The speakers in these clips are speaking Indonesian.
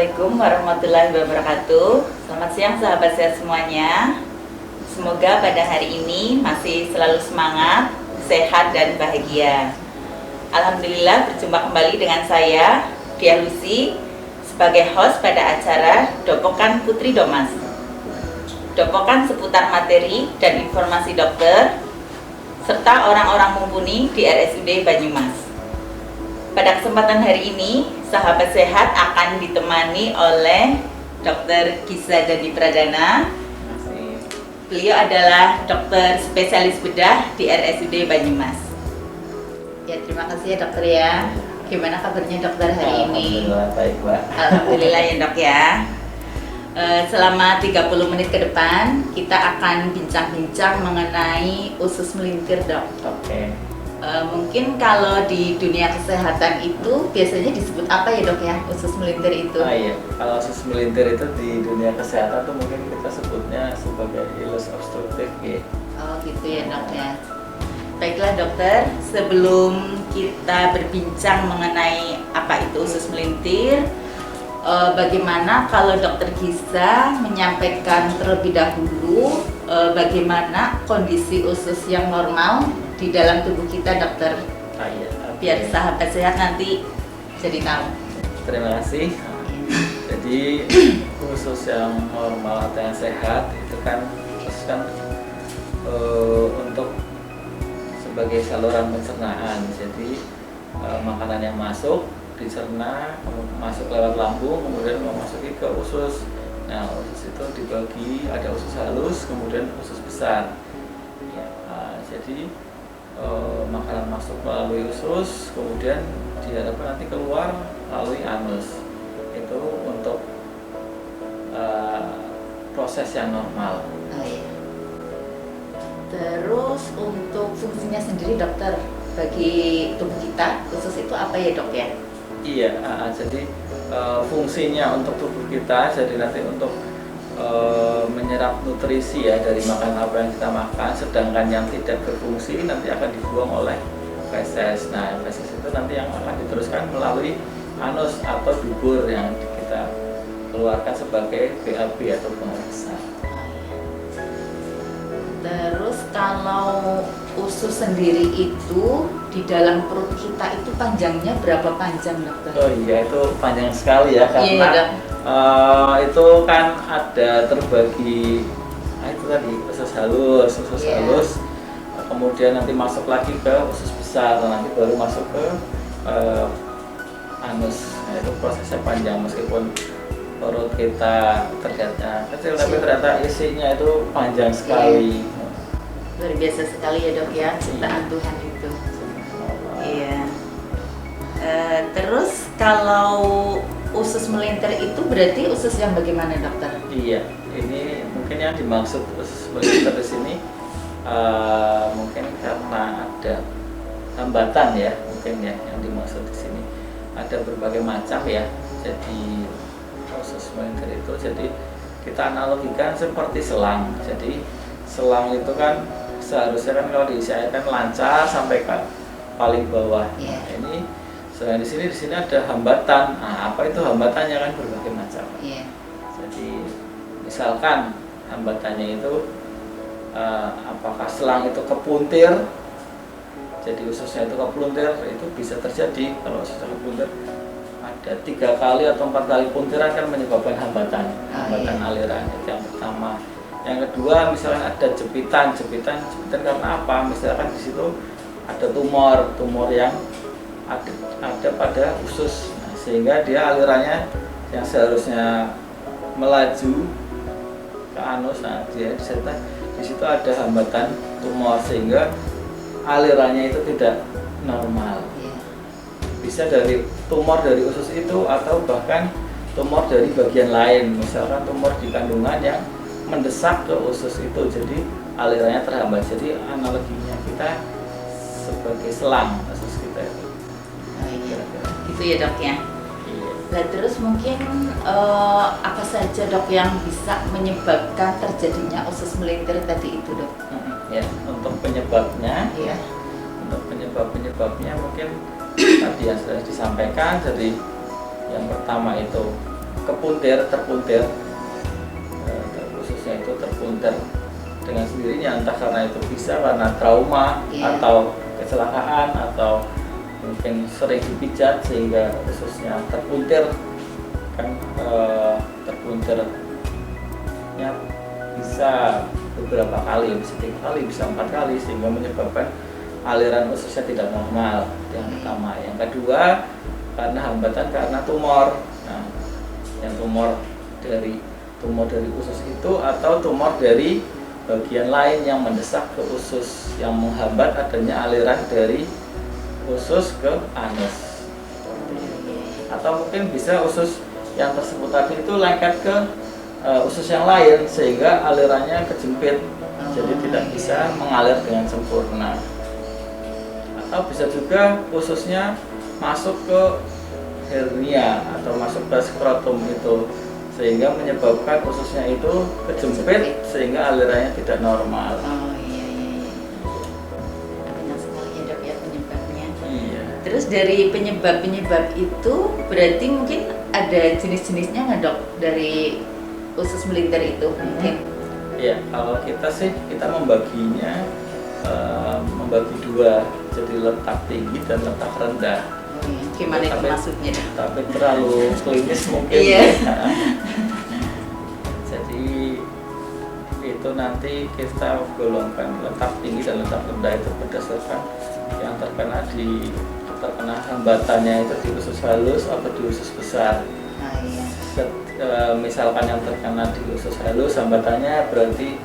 Assalamualaikum warahmatullahi wabarakatuh. Selamat siang sahabat sehat semuanya. Semoga pada hari ini masih selalu semangat, sehat dan bahagia. Alhamdulillah berjumpa kembali dengan saya, Dia Lucy, sebagai host pada acara Dopokan Putri Domas. Dopokan seputar materi dan informasi dokter serta orang-orang mumpuni di RSUD Banyumas. Pada kesempatan hari ini, sahabat sehat akan ditemani oleh Dr. Gisa Dandi Pradana. Beliau adalah dokter spesialis bedah di RSUD Banyumas. Ya, terima kasih ya dokter ya. Gimana kabarnya dokter hari ini? Alhamdulillah baik, Mbak. Alhamdulillah ya dok ya. Selama 30 menit ke depan kita akan bincang-bincang mengenai usus melintir dok. Oke. Mungkin kalau di dunia kesehatan itu biasanya disebut apa ya dok ya, usus melintir itu? Iya, kalau usus melintir itu di dunia kesehatan tuh mungkin kita sebutnya sebagai ilus obstruktif ya. Oh gitu ya dok ya. Baiklah dokter, sebelum kita berbincang mengenai apa itu usus melintir, bagaimana kalau dokter Gisa menyampaikan terlebih dahulu bagaimana kondisi usus yang normal di dalam tubuh kita dokter, Iya. biar sahabat sehat nanti jadi tahu. Terima kasih. Jadi usus yang normal atau yang sehat itu kan untuk sebagai saluran pencernaan. Jadi makanan yang masuk dicerna, masuk lewat lambung, kemudian memasuki ke usus. Nah, usus itu dibagi, ada usus halus, kemudian usus besar. Ya, jadi makanan masuk melalui usus, kemudian diharapkan nanti keluar melalui anus. Itu untuk proses yang normal. Oh, iya. Terus untuk fungsinya sendiri dokter, bagi tubuh kita usus itu apa ya dok ya? Iya, jadi fungsinya untuk tubuh kita, jadi nanti untuk menyerap nutrisi ya dari makanan apa yang kita makan, sedangkan yang tidak berfungsi nanti akan dibuang oleh feses. Nah, feses itu nanti yang akan diteruskan melalui anus atau dubur yang kita keluarkan sebagai BAB atau buang besar. Terus kalau usus sendiri itu di dalam perut kita itu panjangnya berapa panjang dokter? Oh iya, itu panjang sekali ya karena Iya, itu kan ada terbagi, itu tadi usus halus, Iya. halus, kemudian nanti masuk lagi ke usus besar, nanti baru masuk ke anus. Nah, itu prosesnya panjang meskipun perut kita terlihatnya kecil, tapi ternyata isinya itu panjang sekali. Luar biasa sekali ya dok ya, ciptaan Tuhan itu. Iya. Terus kalau usus melintir itu berarti usus yang bagaimana dokter? Iya, ini mungkin yang dimaksud usus melintir di sini mungkin karena ada hambatan ya, mungkin ya yang dimaksud di sini ada berbagai macam ya. Jadi usus melintir itu jadi kita analogikan seperti selang. Jadi selang itu kan seharusnya kan kalau diisi air kan lancar sampai ke paling bawah. Yeah. Ini selain di sini ada hambatan. Nah, apa itu hambatannya kan berbagai macam. Iya. Jadi misalkan hambatannya itu apakah selang itu kepuntir, jadi ususnya itu kepuntir, itu bisa terjadi. Kalau ususnya kepuntir ada 3 kali atau 4 kali puntiran kan menyebabkan hambatan aliran. Itu yang pertama. Yang kedua, misalkan ada jepitan karena apa? Misalkan di situ ada tumor yang ada pada usus, nah, sehingga dia alirannya yang seharusnya melaju ke anus, nah dia di situ ada hambatan tumor sehingga alirannya itu tidak normal. Bisa dari tumor dari usus itu atau bahkan tumor dari bagian lain, misalkan tumor di kandungan yang mendesak ke usus itu, jadi alirannya terhambat. Jadi analoginya kita sebagai selang usus kita itu. Gitu ya dok ya. Nah, terus mungkin apa saja dok yang bisa menyebabkan terjadinya usus melintir tadi itu dok? Ya, untuk penyebabnya, Iya. untuk penyebabnya mungkin tadi yang sudah disampaikan. Jadi yang pertama itu terpuntir, ususnya itu terpuntir dengan sendirinya, entah karena itu bisa karena trauma atau kecelakaan atau mungkin sering dipijat sehingga ususnya terpuntir, kan terpuntirnya bisa beberapa kali, bisa 3 kali, bisa 4 kali, sehingga menyebabkan aliran ususnya tidak normal. Yang pertama. Yang kedua, karena hambatan karena tumor. Nah, yang tumor dari usus itu atau tumor dari bagian lain yang mendesak ke usus, yang menghambat adanya aliran dari usus ke anus. Atau mungkin bisa usus yang tersebut tadi itu lengket ke usus yang lain sehingga alirannya kejepit, jadi tidak bisa mengalir dengan sempurna. Atau bisa juga ususnya masuk ke hernia atau masuk ke skrotum itu, sehingga menyebabkan ususnya itu kejepit sehingga alirannya tidak normal. Banyak sekali ya dok ya penyebabnya. Iya. Terus dari penyebab itu berarti mungkin ada jenis-jenisnya nggak dok dari usus melintir itu mungkin? Iya, kalau kita sih membaginya membagi 2, jadi letak tinggi dan letak rendah. Gimana itu maksudnya? Tapi terlalu klinis mungkin. Iya. Jadi itu nanti kita golongkan letak tinggi dan letak rendah itu berdasarkan yang terkena hambatannya itu di usus halus atau di usus besar. Misalkan yang terkena di usus halus hambatannya berarti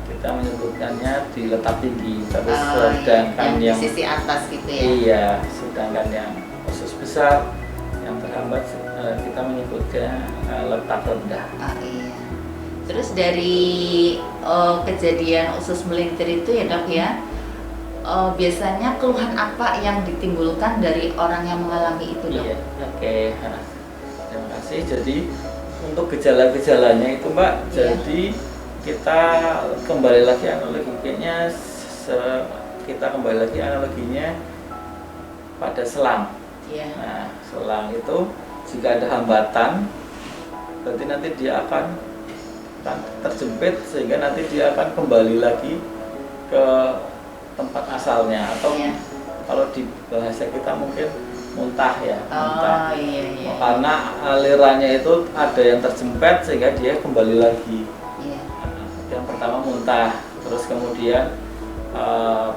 kita menyebutkannya di letak tinggi, terus sedangkan yang di sisi atas gitu ya. Iya, sedangkan yang usus besar yang terhambat kita menyebutnya letak rendah. Iya. Terus dari kejadian usus melintir itu ya dok ya, biasanya keluhan apa yang ditimbulkan dari orang yang mengalami itu dok? Iya, oke. Terima kasih. Jadi untuk gejala-gejalanya itu Mbak, jadi kita kembali lagi analoginya pada selang. Nah, selang itu jika ada hambatan berarti nanti dia akan terjepit sehingga nanti dia akan kembali lagi ke tempat asalnya, atau kalau di bahasa kita mungkin muntah ya, muntah. Karena alirannya itu ada yang terjepit sehingga dia kembali lagi. Yang pertama muntah, terus kemudian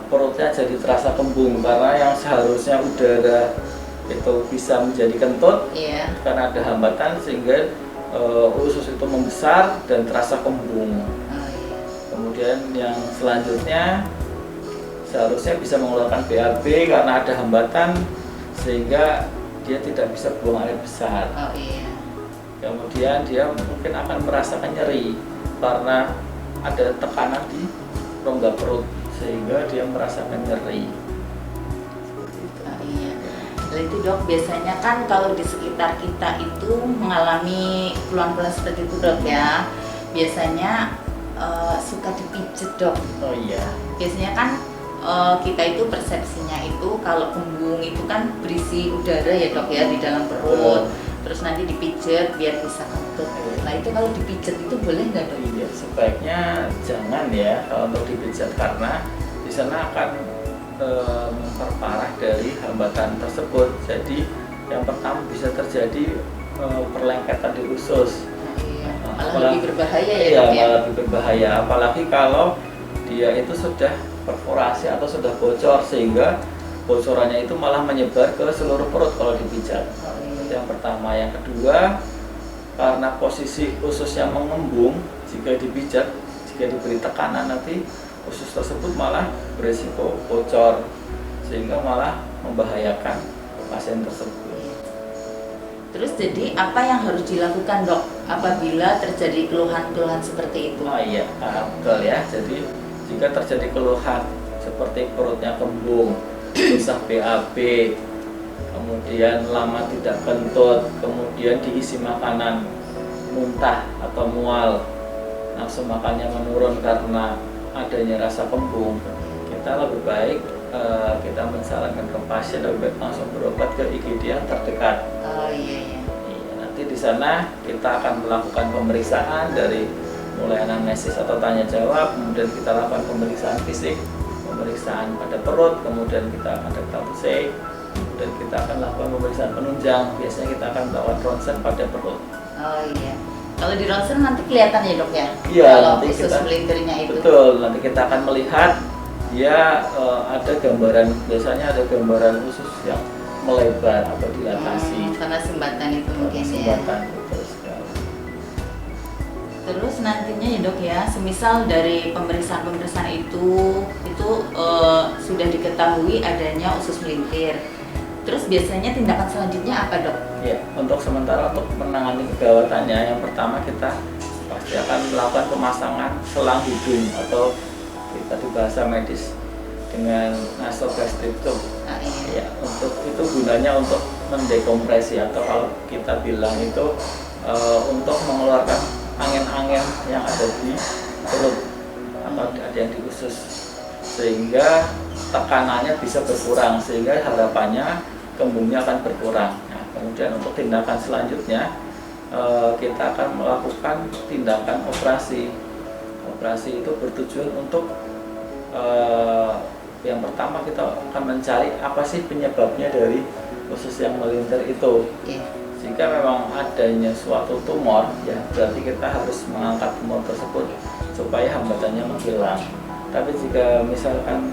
perutnya jadi terasa kembung karena yang seharusnya udara itu bisa menjadi kentut karena ada hambatan sehingga usus itu membesar dan terasa kembung. Kemudian yang selanjutnya seharusnya bisa mengeluarkan BAB karena ada hambatan sehingga dia tidak bisa buang air besar. Kemudian dia mungkin akan merasakan nyeri karena ada tekanan di rongga perut sehingga dia merasakan nyeri. Itu dok, biasanya kan kalau di sekitar kita itu mengalami keluhan-keluhan seperti itu dok ya, biasanya suka dipijet dok. Oh iya. Biasanya kan kita itu persepsinya itu kalau kembung itu kan berisi udara ya dok ya di dalam perut. Terus nanti dipijet biar bisa kentut. Nah itu kalau dipijet itu boleh nggak dok? Iya, sebaiknya jangan ya kalau untuk dipijet karena di sana akan memperparah dari hambatan tersebut. Jadi yang pertama bisa terjadi perlengketan di usus. Malah lebih berbahaya ya dok ya? Malah lebih berbahaya. Apalagi kalau dia itu sudah perforasi atau sudah bocor sehingga bocorannya itu malah menyebar ke seluruh perut kalau dipijat. Yang pertama. Yang kedua, karena posisi usus yang mengembung, jika dipijat, jika diberi tekanan nanti usus tersebut malah berisiko bocor sehingga malah membahayakan pasien tersebut. Terus jadi apa yang harus dilakukan dok apabila terjadi keluhan-keluhan seperti itu? Oh iya, betul ya. Jadi jika terjadi keluhan seperti perutnya kembung, susah BAB, kemudian lama tidak kentut, kemudian diisi makanan muntah atau mual, nafsu makannya menurun karena adanya rasa kembung, kita lebih baik kita mensarankan ke pasien lebih baik langsung berobat ke IGD yang terdekat. Oh iya. Nanti di sana kita akan melakukan pemeriksaan dari mulai anamnesis atau tanya jawab, kemudian kita lakukan pemeriksaan fisik, pemeriksaan pada perut, kemudian kita akan rektal C, kemudian kita akan lakukan pemeriksaan penunjang. Biasanya kita akan melakukan ronsen pada perut. Oh iya. Kalau di ronsen nanti kelihatan ya dok ya? Iya. Kalau Nanti usus kita, melintirnya itu. betul. Nanti kita akan melihat dia ada gambaran, biasanya ada gambaran usus yang melebar atau dilatasi. Karena sumbatan itu mungkin Sumbatan, ya. betul sekali. Terus nantinya ya dok ya, semisal dari pemeriksaan itu sudah diketahui adanya usus melintir. Terus biasanya tindakan selanjutnya apa dok? Ya, untuk sementara untuk menangani kegawatannya, yang pertama kita pasti akan melakukan pemasangan selang hidung atau kita di bahasa medis dengan nasogastric tube. Iya. Ya, untuk itu gunanya untuk mendekompresi atau kalau kita bilang itu untuk mengeluarkan angin-angin yang ada di perut atau ada yang di usus, sehingga tekanannya bisa berkurang, sehingga harapannya kembungnya akan berkurang. Nah, kemudian untuk tindakan selanjutnya kita akan melakukan tindakan operasi. Operasi itu bertujuan untuk yang pertama kita akan mencari apa sih penyebabnya dari usus yang melintir itu. Jika memang adanya suatu tumor, ya berarti kita harus mengangkat tumor tersebut supaya hambatannya menghilang. Tapi jika misalkan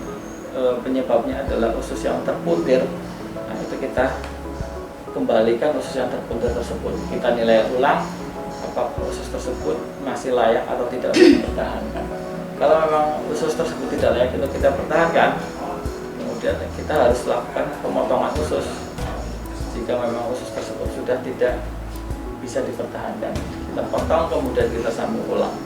penyebabnya adalah usus yang terpuntir, nah itu kita kembalikan usus yang terpuntir tersebut. Kita nilai ulang apakah usus tersebut masih layak atau tidak untuk dipertahankan. Kalau memang usus tersebut tidak layak untuk kita pertahankan, kemudian kita harus lakukan pemotongan usus. Jika memang usus tersebut sudah tidak bisa dipertahankan, kita potong kemudian kita sambung ulang.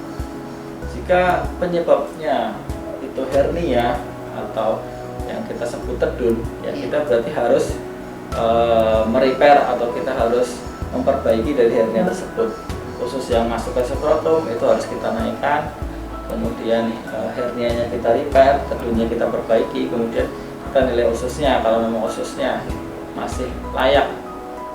Jika penyebabnya itu hernia atau yang kita sebut tedun, ya kita berarti harus merepair atau kita harus memperbaiki dari hernia tersebut. Usus yang masuk ke skrotum itu harus kita naikkan, kemudian hernianya kita repair, tedunnya kita perbaiki, kemudian kita nilai ususnya. Kalau memang ususnya masih layak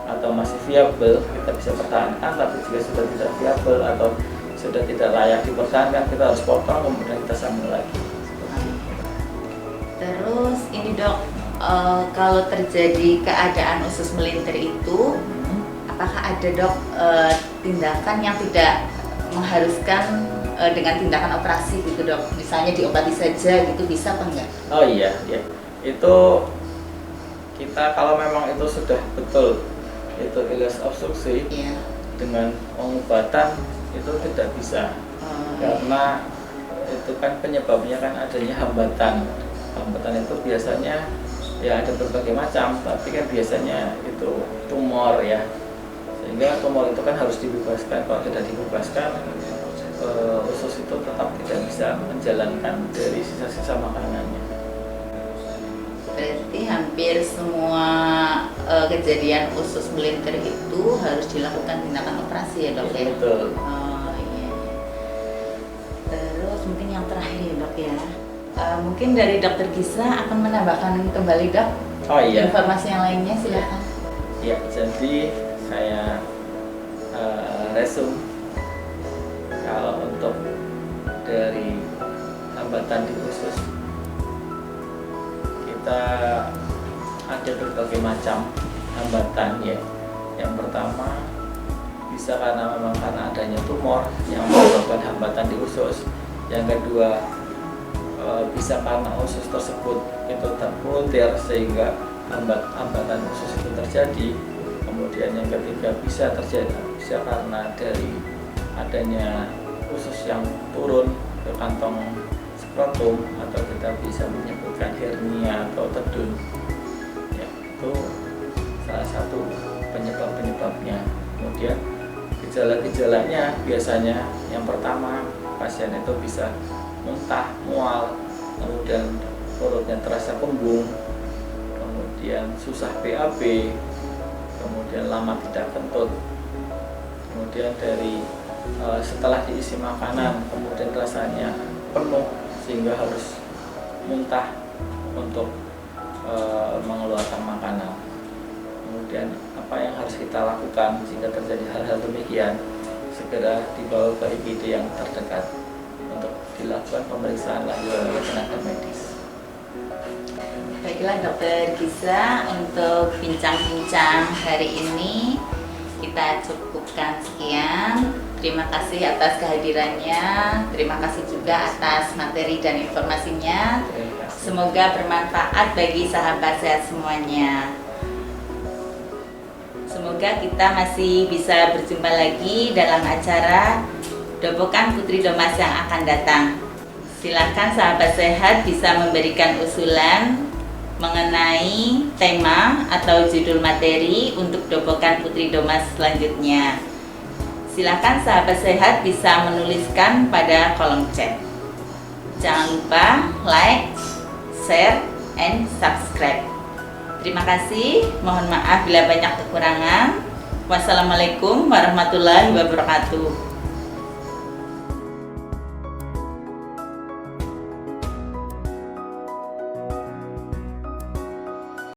atau masih viable, kita bisa pertahankan. Tapi jika sudah tidak viable atau sudah tidak layak dipertahankan, kita harus potong kemudian kita sambung lagi. Terus ini dok, kalau terjadi keadaan usus melintir itu, apakah ada dok tindakan yang tidak mengharuskan dengan tindakan operasi gitu dok? Misalnya diobati saja gitu, bisa apa enggak? Oh iya, ya. Itu kita kalau memang itu sudah betul itu ileus obstruksi, Iya. dengan pengobatan itu tidak bisa, karena itu kan penyebabnya kan adanya hambatan. Hambatan itu biasanya ya ada berbagai macam, tapi kan biasanya itu tumor ya, sehingga tumor itu kan harus dibebaskan. Kalau tidak dibebaskan, usus itu tetap tidak bisa menjalankan dari sisa-sisa makanannya. Berarti hampir semua kejadian usus melintir itu harus dilakukan tindakan operasi ya dok ya? Betul. Oh iya. Terus mungkin yang terakhir ya dok ya, mungkin dari dokter Gisra akan menambahkan kembali dok informasi yang lainnya, silakan. Ya, jadi saya resume kalau untuk dari hambatan di usus kita ada berbagai macam hambatan ya. Yang pertama bisa karena adanya tumor yang menyebabkan hambatan di usus. Yang kedua bisa karena usus tersebut itu terpuntir sehingga hambatan usus itu terjadi. Kemudian yang ketiga bisa karena dari adanya usus yang turun ke kantong skrotum atau kita bisa menyebutkan hernia atau tedun. Ya, itu salah satu penyebabnya. Kemudian gejala-gejalanya biasanya yang pertama pasien itu bisa muntah, mual, kemudian perutnya terasa kembung, kemudian susah BAB, kemudian lama tidak kentut, kemudian dari setelah diisi makanan kemudian rasanya penuh sehingga harus muntah untuk mengeluarkan makanan. kemudian apa yang harus kita lakukan jika terjadi hal-hal demikian, segera dibawa ke IGD yang terdekat untuk dilakukan pemeriksaan lanjut oleh tenaga medis. Baiklah Dokter Giza, untuk bincang-bincang hari ini kita cukupkan sekian. Terima kasih atas kehadirannya, terima kasih juga atas materi dan informasinya. Semoga bermanfaat bagi sahabat sehat semuanya. Semoga kita masih bisa berjumpa lagi dalam acara Dobokan Putri Domas yang akan datang. Silakan sahabat sehat bisa memberikan usulan mengenai tema atau judul materi untuk Dobokan Putri Domas selanjutnya. Silakan sahabat sehat bisa menuliskan pada kolom chat. Jangan lupa like, share, and subscribe. Terima kasih, mohon maaf bila banyak kekurangan. Wassalamualaikum warahmatullahi wabarakatuh.